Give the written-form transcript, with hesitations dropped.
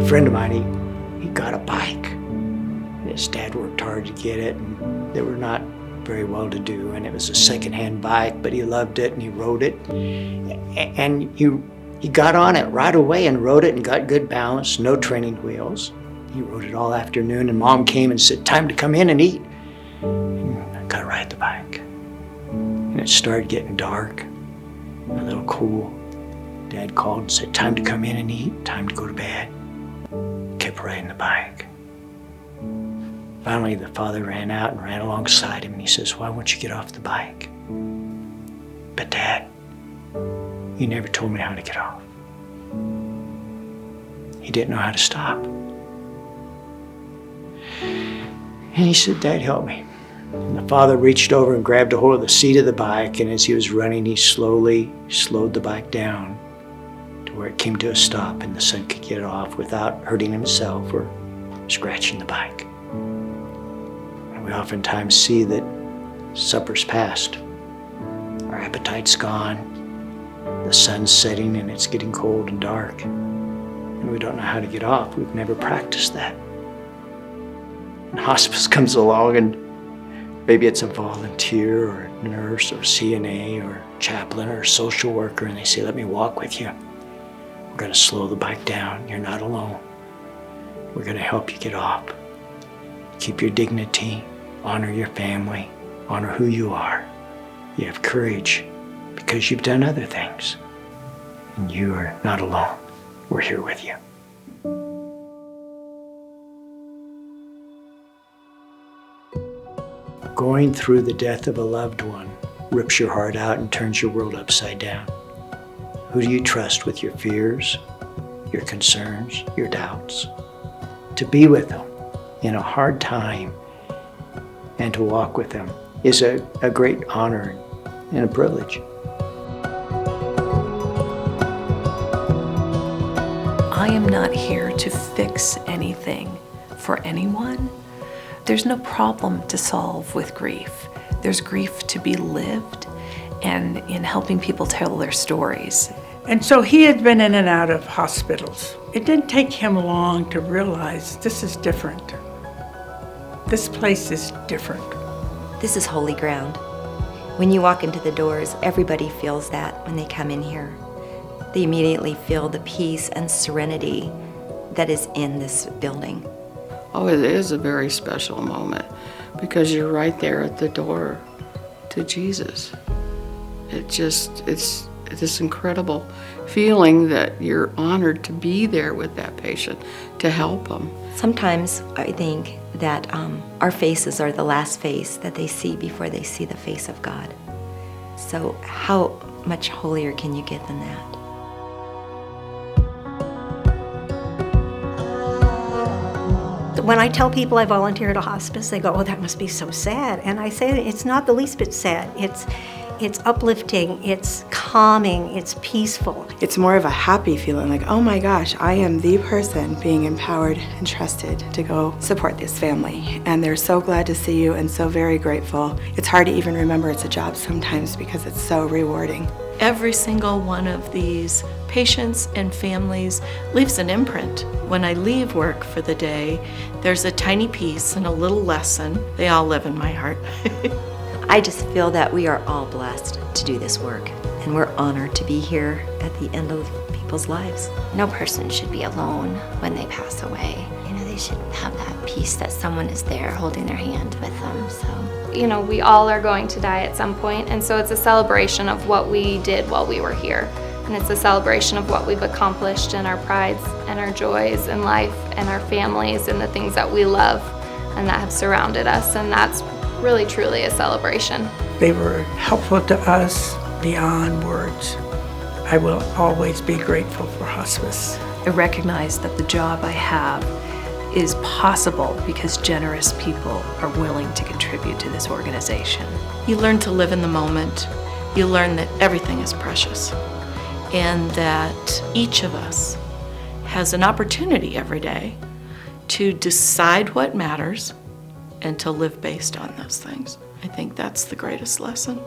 A friend of mine, he got a bike. His dad worked hard to get it, and they were not very well to do, and it was a secondhand bike, but he loved it and he rode it. And he got on it right away and rode it and got good balance, no training wheels. He rode it all afternoon, and Mom came and said, "Time to come in and eat." And I got to ride the bike. And it started getting dark, a little cool. Dad called and said, "Time to come in and eat, time to go to bed." Kept riding the bike. Finally, the father ran out and ran alongside him, and he says, "Why won't you get off the bike?" "But Dad, you never told me how to get off." He didn't know how to stop. And he said, "Dad, help me." And the father reached over and grabbed a hold of the seat of the bike, and as he was running, he slowly slowed the bike down to where it came to a stop and the son could get off without hurting himself or scratching the bike. And we oftentimes see that supper's past, our appetite's gone, the sun's setting and it's getting cold and dark, and we don't know how to get off. We've never practiced that. And hospice comes along, and maybe it's a volunteer or a nurse or CNA or chaplain or social worker, and they say, "Let me walk with you. We're going to slow the bike down. You're not alone. We're going to help you get off. Keep your dignity, honor your family, honor who you are. You have courage because you've done other things. And you are not alone. We're here with you." Going through the death of a loved one rips your heart out and turns your world upside down. Who do you trust with your fears, your concerns, your doubts? To be with them in a hard time and to walk with them is a great honor and a privilege. I am not here to fix anything for anyone. There's no problem to solve with grief. There's grief to be lived, and in helping people tell their stories. And so he had been in and out of hospitals. It didn't take him long to realize this is different. This place is different. This is holy ground. When you walk into the doors, everybody feels that when they come in here. They immediately feel the peace and serenity that is in this building. Oh, it is a very special moment because you're right there at the door to Jesus. It's this incredible feeling that you're honored to be there with that patient, to help them. Sometimes I think that our faces are the last face that they see before they see the face of God. So how much holier can you get than that? When I tell people I volunteer at a hospice, they go, "Oh, that must be so sad." And I say it's not the least bit sad. It's uplifting, it's calming, it's peaceful. It's more of a happy feeling, like, oh my gosh, I am the person being empowered and trusted to go support this family. And they're so glad to see you and so very grateful. It's hard to even remember it's a job sometimes because it's so rewarding. Every single one of these patients and families leaves an imprint. When I leave work for the day, there's a tiny piece and a little lesson. They all live in my heart. I just feel that we are all blessed to do this work, and we're honored to be here at the end of people's lives. No person should be alone when they pass away. They should have that peace that someone is there holding their hand with them. So, we all are going to die at some point, and so it's a celebration of what we did while we were here. And it's a celebration of what we've accomplished and our prides and our joys in life and our families and the things that we love and that have surrounded us. And that's really, truly a celebration. They were helpful to us beyond words. I will always be grateful for hospice. I recognize that the job I have is possible because generous people are willing to contribute to this organization. You learn to live in the moment. You learn that everything is precious and that each of us has an opportunity every day to decide what matters and to live based on those things. I think that's the greatest lesson.